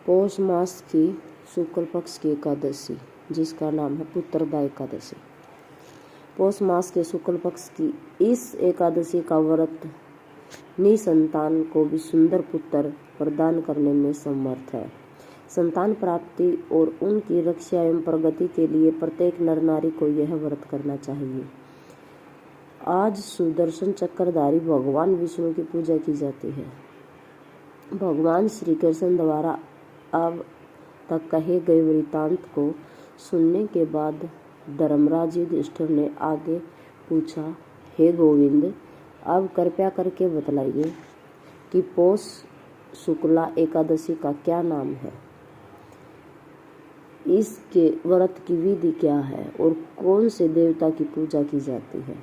पौष मास की शुक्ल पक्ष की एकादशी, जिसका नाम है पुत्रदा एकादशी। पौष मास के शुक्ल पक्ष की इस एकादशी का व्रत निसंतान को भी सुंदर पुत्र प्रदान करने में समर्थ है। संतान प्राप्ति और उनकी रक्षा एवं प्रगति के लिए प्रत्येक नर नारी को यह व्रत करना चाहिए। आज सुदर्शन चक्रधारी भगवान विष्णु की पूजा की जाती है। भगवान श्री कृष्ण द्वारा अब तक कहे गए वृत्तांत को सुनने के बाद धर्मराज युधिष्ठिर ने आगे पूछा, हे गोविंद, अब कृपया करके बतलाइए कि पौष शुक्ला एकादशी का क्या नाम है, इसके व्रत की विधि क्या है और कौन से देवता की पूजा की जाती है।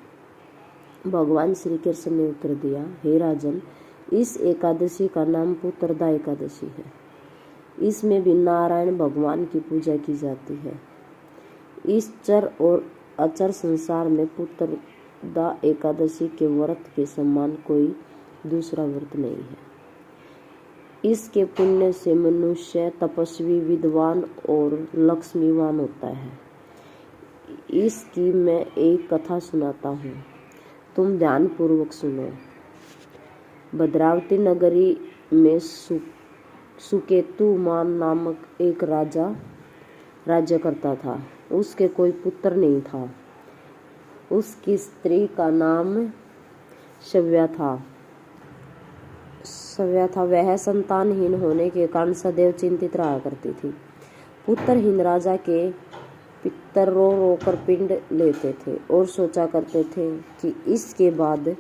भगवान श्री कृष्ण ने उत्तर दिया, हे राजन, इस एकादशी का नाम पुत्रदा एकादशी है। इसमें भी नारायण भगवान की पूजा की जाती है। इस चर और अचर संसार में पुत्रदा एकादशी के व्रत के समान कोई दूसरा व्रत नहीं है। इसके पुण्य से मनुष्य तपस्वी, विद्वान और लक्ष्मीवान होता है। इसकी मैं एक कथा सुनाता हूँ, तुम ध्यान पूर्वक सुनो। भद्रावती नगरी में सुकेतुमान नामक एक राजा राज्य करता था। उसके कोई पुत्र नहीं था। उसकी स्त्री का नाम सव्या था। वह संतानहीन होने के कारण सदैव चिंतित रहा करती थी। पुत्रहीन राजा के पितर रो रो कर पिंड लेते थे और सोचा करते थे कि इसके बाद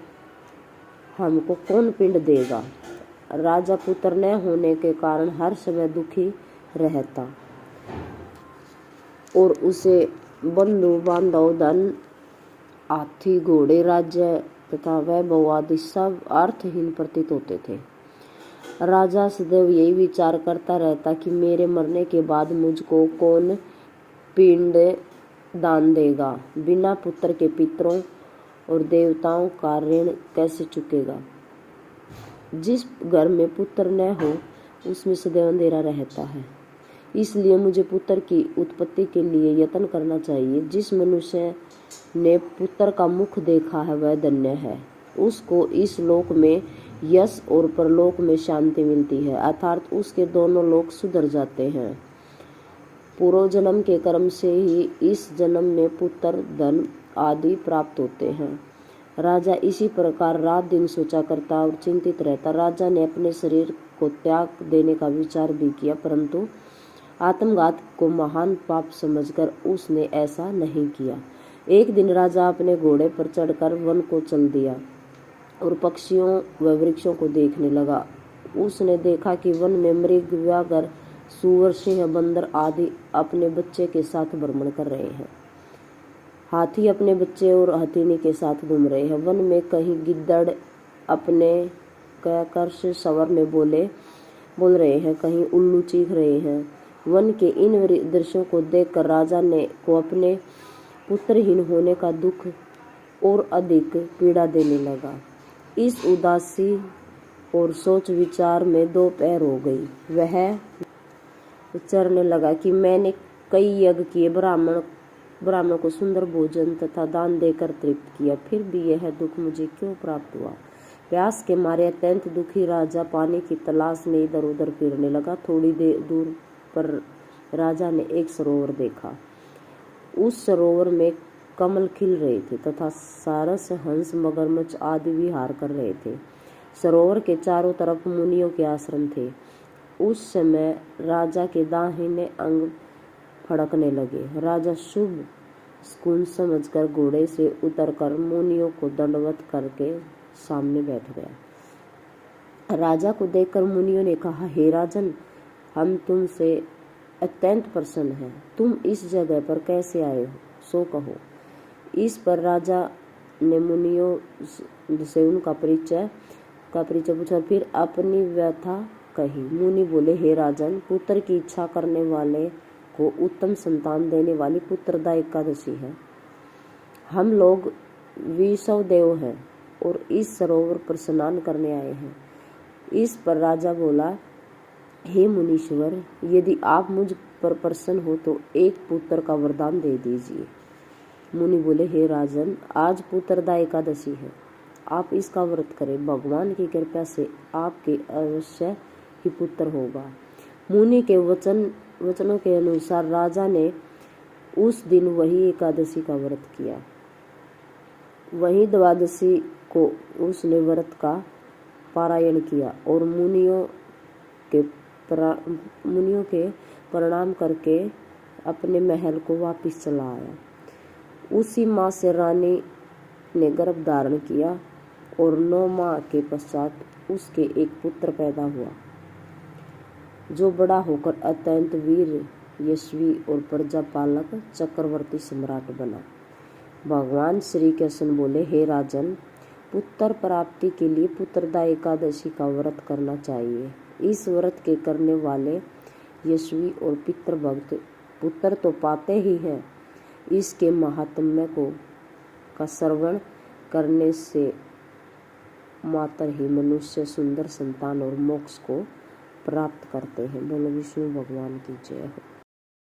हमको कौन पिंड देगा। राजा पुत्र न होने के कारण हर समय दुखी रहता और उसे बंधु बांधव, धन, हाथी, घोड़े, राज्य तथा वैभव आदि सब अर्थहीन प्रतीत होते थे। राजा सदैव यही विचार करता रहता कि मेरे मरने के बाद मुझको कौन पिंड दान देगा। बिना पुत्र के पितरों और देवताओं का ऋण कैसे चुकेगा। जिस घर में पुत्र न हो उसमें सदैव अंधेरा रहता है। इसलिए मुझे पुत्र की उत्पत्ति के लिए यत्न करना चाहिए। जिस मनुष्य ने पुत्र का मुख देखा है वह धन्य है। उसको इस लोक में यश और परलोक में शांति मिलती है, अर्थात उसके दोनों लोक सुधर जाते हैं। पूर्व जन्म के कर्म से ही इस जन्म में पुत्र, धन आदि प्राप्त होते हैं। राजा इसी प्रकार रात दिन सोचा करता और चिंतित रहता। राजा ने अपने शरीर को त्याग देने का विचार भी किया, परंतु आत्मघात को महान पाप समझकर उसने ऐसा नहीं किया। एक दिन राजा अपने घोड़े पर चढ़कर वन को चल दिया और पक्षियों व वृक्षों को देखने लगा। उसने देखा कि वन में मृग, व्याघ्र, सूअर, सिंह, बंदर आदि अपने बच्चे के साथ भ्रमण कर रहे हैं। हाथी अपने बच्चे और हथिनी के साथ घूम रहे हैं। वन में कहीं गिद्दड़ अपने कर्कश स्वर में बोल रहे हैं, कहीं उल्लू चीख रहे हैं। वन के इन दृश्यों को देखकर राजा को अपने पुत्रहीन होने का दुख और अधिक पीड़ा देने लगा। इस उदासी और सोच विचार में दोपहर हो गई। वह विचारने लगा कि मैंने कई यज्ञ किए, ब्राह्मणों को सुंदर भोजन तथा दान देकर तृप्त किया, फिर भी यह दुख मुझे क्यों प्राप्त हुआ। प्यास के मारे अत्यंत दुखी राजा पानी की तलाश में इधर उधर फिरने लगा। थोड़ी देर दूर पर राजा ने एक सरोवर देखा। उस सरोवर में कमल खिल रहे थे तथा सारस, हंस, मगरमच्छ आदि विहार कर रहे थे। सरोवर के चारों तरफ मुनियों के आश्रम थे। उस समय राजा के दाहिने अंग फड़कने लगे। राजा शुभ शकुन समझकर घोड़े से उतरकर मुनियों को दंडवत करके सामने बैठ गया। राजा को देखकर मुनियों ने कहा, हे राजन, हम तुमसे अत्यंत प्रसन्न हैं। तुम इस जगह पर कैसे आए हो, सो कहो। इस पर राजा ने मुनियों से उनका परिचय पूछा, फिर अपनी व्यथा कही। मुनि बोले, हे राजन, पुत्र की इच्छा करने वाले को उत्तम संतान देने वाली पुत्रदा एकादशी है। हम लोग विषव देव हैं और इस सरोवर पर स्नान करने आए हैं। इस पर राजा बोला, हे मुनीश्वर, यदि आप मुझ पर प्रसन्न हो तो एक पुत्र का वरदान दे दीजिए। मुनि बोले, हे राजन, आज पुत्रदा एकादशी है, आप इसका व्रत करें। भगवान की कृपा से आपके अवश्य ही पुत्र होगा। मुनि के वचनों के अनुसार राजा ने उस दिन वही एकादशी का व्रत किया। वही द्वादशी को उसने व्रत का पारायण किया और मुनियों के प्रणाम करके अपने महल को वापस चला आया। उसी मास से रानी ने गर्भ धारण किया और 9 माह के पश्चात उसके एक पुत्र पैदा हुआ, जो बड़ा होकर अत्यंत वीर, यशस्वी और प्रजापालक चक्रवर्ती सम्राट बना। भगवान श्री कृष्ण बोले, हे राजन, पुत्र प्राप्ति के लिए पुत्रदा एकादशी का व्रत करना चाहिए। इस व्रत के करने वाले यशस्वी और पितृभक्त पुत्र तो पाते ही हैं। इसके महात्म्य का श्रवण करने से मात्र ही मनुष्य सुंदर संतान और मोक्ष को प्राप्त करते हैं। बोलो विष्णु भगवान की जय हो।